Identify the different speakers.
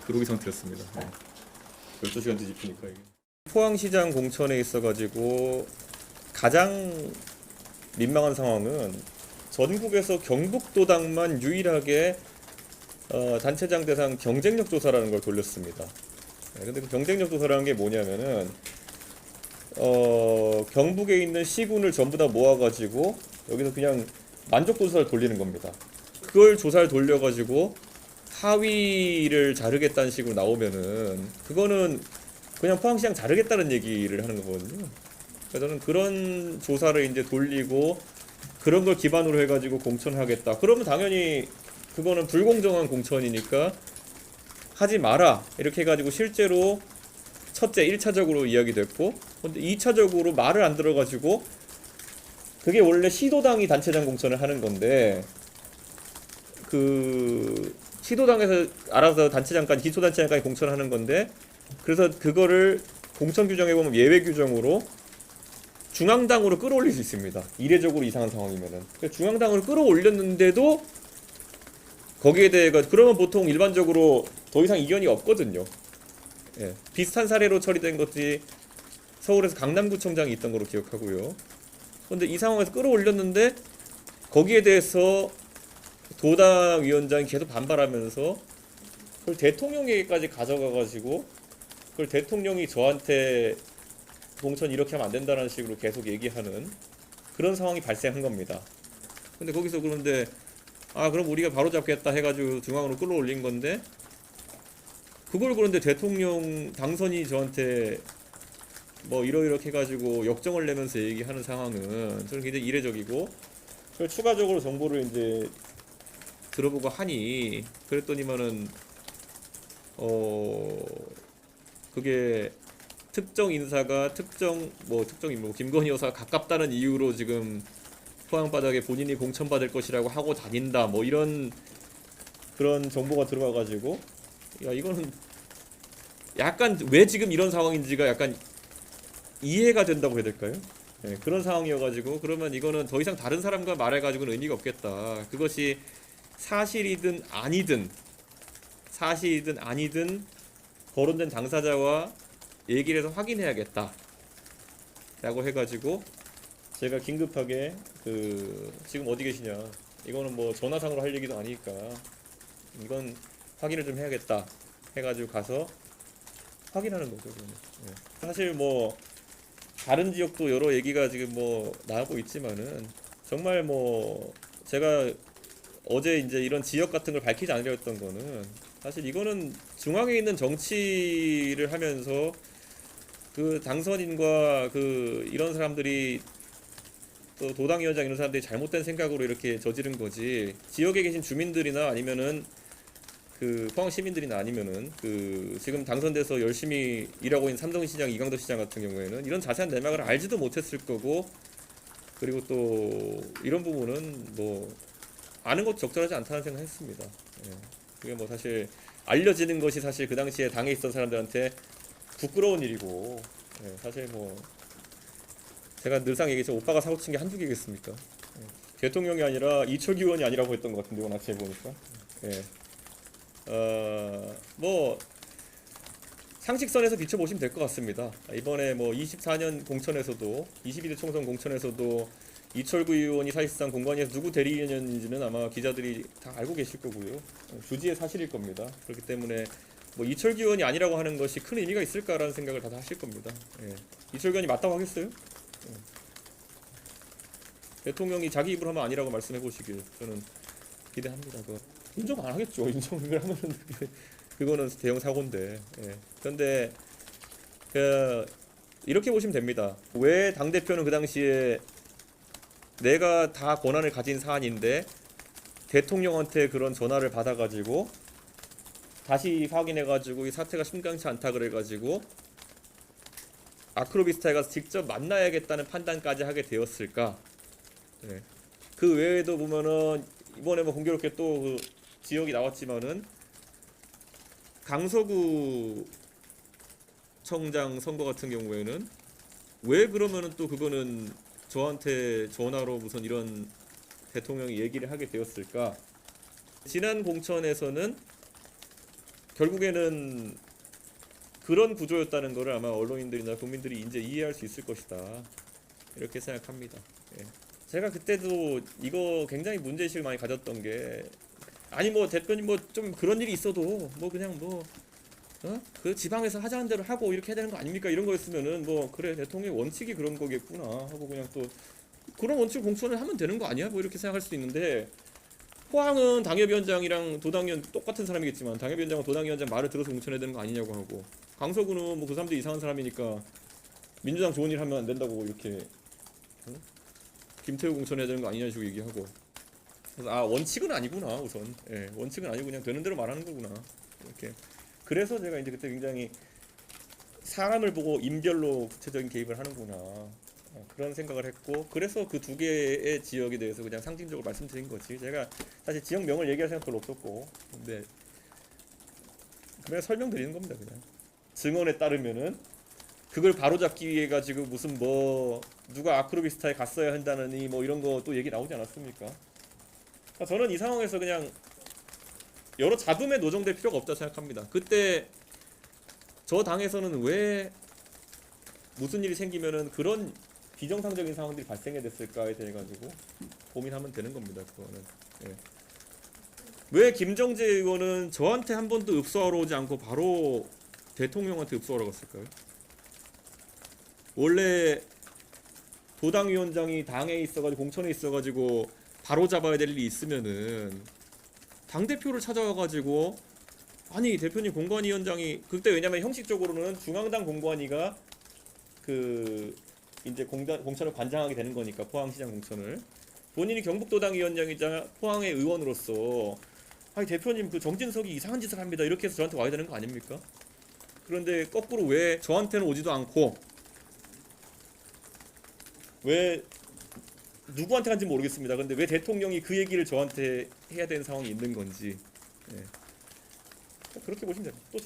Speaker 1: 그러기 상태였습니다. 12시간 뒤집히니까 이게. 포항시장 공천에 있어가지고 가장 민망한 상황은 전국에서 경북도당만 유일하게 단체장 대상 경쟁력 조사라는 걸 돌렸습니다. 근데 그 경쟁력 조사라는 게 뭐냐면은 경북에 있는 시군을 전부 다 모아가지고 여기서 그냥 만족도 조사를 돌리는 겁니다. 그걸 조사를 돌려가지고 하위를 자르겠다는 식으로 나오면은 그거는 그냥 포항시장 자르겠다는 얘기를 하는 거거든요. 그래서 저는 그런 조사를 이제 돌리고 그런 걸 기반으로 해가지고 공천하겠다. 그러면 당연히 그거는 불공정한 공천이니까 하지 마라. 이렇게 해가지고 실제로 첫째 1차적으로 이야기됐고, 근데 2차적으로 말을 안 들어가지고 그게 원래 시도당이 단체장 공천을 하는 건데 그 시도당에서 알아서 단체장까지 기초단체장까지 공천하는 건데 그래서 그거를 공천 규정에 보면 예외 규정으로 중앙당으로 끌어올릴 수 있습니다. 이례적으로 이상한 상황이면은. 중앙당으로 끌어올렸는데도 거기에 대해 그러면 보통 일반적으로 더 이상 이견이 없거든요. 예, 비슷한 사례로 처리된 것이 서울에서 강남구청장이 있던 걸로 기억하고요. 그런데 이 상황에서 끌어올렸는데 거기에 대해서 도당 위원장이 계속 반발하면서 그걸 대통령에게까지 가져가가지고 그걸 대통령이 저한테 공천 이렇게 하면 안 된다는 식으로 계속 얘기하는 그런 상황이 발생한 겁니다. 근데 거기서 그런데 그럼 우리가 바로 잡겠다 해가지고 중앙으로 끌어올린 건데 그걸 그런데 대통령 당선이 저한테 뭐 이러이렇게 해가지고 역정을 내면서 얘기하는 상황은 저는 굉장히 이례적이고 그걸 추가적으로 정보를 이제 들어보고 하니 그랬더니만은 그게 특정 인사가 특정 인물 김건희 여사가 가깝다는 이유로 지금 포항 바닥에 본인이 공천받을 것이라고 하고 다닌다 뭐 이런 그런 정보가 들어와가지고 야 이거는 약간 왜 지금 이런 상황인지가 약간 이해가 된다고 해야 될까요? 네, 그런 상황이어가지고 그러면 이거는 더 이상 다른 사람과 말해가지고는 의미가 없겠다. 그것이 사실이든 아니든 거론된 당사자와 얘기를 해서 확인해야겠다 라고 해가지고 제가 긴급하게 지금 어디 계시냐 이거는 뭐 전화상으로 할 얘기도 아니니까 이건 확인을 좀 해야겠다 해가지고 가서 확인하는 거죠. 네. 사실 뭐 다른 지역도 여러 얘기가 지금 뭐 나오고 있지만은 정말 뭐 제가 어제 이제 이런 지역 같은 걸 밝히지 않으려 했던 거는 사실 이거는 중앙에 있는 정치를 하면서 그 당선인과 이런 사람들이 또 도당위원장 이런 사람들이 잘못된 생각으로 이렇게 저지른 거지 지역에 계신 주민들이나 아니면은 포항 시민들이나 아니면은 지금 당선돼서 열심히 일하고 있는 삼성시장, 이강도 시장 같은 경우에는 이런 자세한 내막을 알지도 못했을 거고 그리고 또 이런 부분은 뭐 아는 것도 적절하지 않다는 생각했습니다. 예. 그게 뭐 사실 알려지는 것이 사실 그 당시에 당에 있던 사람들한테 부끄러운 일이고 예. 사실 뭐 제가 늘상 얘기했죠. 오빠가 사고 친 게 한두 개겠습니까? 예. 대통령이 아니라 이철규 의원이 아니라고 했던 것 같은데 오늘 아침에 보니까 예. 뭐 상식선에서 비춰보시면 될 것 같습니다. 이번에 뭐 24년 공천에서도 22대 총선 공천에서도 이철구 의원이 사실상 공관위에서 누구 대리인인지는 아마 기자들이 다 알고 계실 거고요. 주지의 사실일 겁니다. 그렇기 때문에 뭐 이철구 의원이 아니라고 하는 것이 큰 의미가 있을까라는 생각을 다들 하실 겁니다. 예. 이철구 의원이 맞다고 하겠어요? 예. 대통령이 자기 입으로 하면 아니라고 말씀해 보시길 저는 기대합니다. 인정 안 하겠죠. 인정을 하면은 그거는 대형 사고인데. 예. 그런데 이렇게 보시면 됩니다. 왜 당 대표는 그 당시에 내가 다 권한을 가진 사안인데 대통령한테 그런 전화를 받아가지고 다시 확인해가지고 이 사태가 심각치 않다 그래가지고 아크로비스타에 가서 직접 만나야겠다는 판단까지 하게 되었을까? 네. 그 외에도 보면은 이번에 뭐 공교롭게 또 지역이 나왔지만은 강서구 청장 선거 같은 경우에는 왜 그러면은 또 그거는 저한테 전화로 무슨 이런 대통령이 얘기를 하게 되었을까? 지난 공천에서는 결국에는 그런 구조였다는 것을 아마 언론인들이나 국민들이 이제 이해할 수 있을 것이다. 이렇게 생각합니다. 예. 제가 그때도 이거 굉장히 문제의식을 많이 가졌던 게, 아니 뭐 대표님 뭐 좀 그런 일이 있어도 뭐 그냥 뭐 그 지방에서 하자는 대로 하고 이렇게 해야 되는 거 아닙니까? 이런 거였으면은 뭐 그래 대통령의 원칙이 그런 거겠구나 하고 그냥 또 그런 원칙 공천을 하면 되는 거 아니야? 뭐 이렇게 생각할 수도 있는데, 포항은 당협위원장이랑 도당위원 똑같은 사람이겠지만 당협위원장은 도당위원장 말을 들어서 공천해야 되는 거 아니냐고 하고, 강서구는 뭐 그 사람들이 이상한 사람이니까 민주당 좋은 일 하면 안 된다고 이렇게 김태우 공천해야 되는 거 아니냐 식으로 얘기하고. 그래서 아 원칙은 아니구나 우선. 예, 원칙은 아니고 그냥 되는 대로 말하는 거구나 이렇게. 그래서 제가 이제 그때 굉장히 사람을 보고 인별로 구체적인 개입을 하는구나 그런 생각을 했고, 그래서 그 두 개의 지역에 대해서 그냥 상징적으로 말씀드린 거지. 제가 사실 지역명을 얘기할 생각 별로 없었고, 근데 그냥 설명드리는 겁니다. 그냥 증언에 따르면은 그걸 바로잡기 위해 가지고 무슨 뭐 누가 아크로비스타에 갔어야 한다느니 뭐 이런 거 또 얘기 나오지 않았습니까? 그러니까 저는 이 상황에서 그냥 여러 잡음에 노정될 필요가 없다 생각합니다. 그때 저 당에서는 왜 무슨 일이 생기면은 그런 비정상적인 상황들이 발생해 됐을까에 대해 가지고 고민하면 되는 겁니다. 그거는. 예. 왜 김정재 의원은 저한테 한 번도 읍소하러 오지 않고 바로 대통령한테 읍소하러 갔을까요? 원래 도당위원장이 당에 있어가지고 공천에 있어가지고 바로 잡아야 될 일이 있으면은 당대표를 찾아와가지고, 아니 대표님 공관위원장이 그때, 왜냐면 형식적으로는 중앙당 공관위가 그 이제 공천을 관장하게 되는 거니까, 포항시장 공천을 본인이 경북도당 위원장이자 포항의 의원으로서 아니 대표님 그 정진석이 이상한 짓을 합니다 이렇게 해서 저한테 와야 되는 거 아닙니까? 그런데 거꾸로 왜 저한테는 오지도 않고, 왜 누구한테 간지 모르겠습니다. 근데 왜 대통령이 그 얘기를 저한테 해야 되는 상황이 있는 건지. 예. 그렇게 보시면 됩니다. 또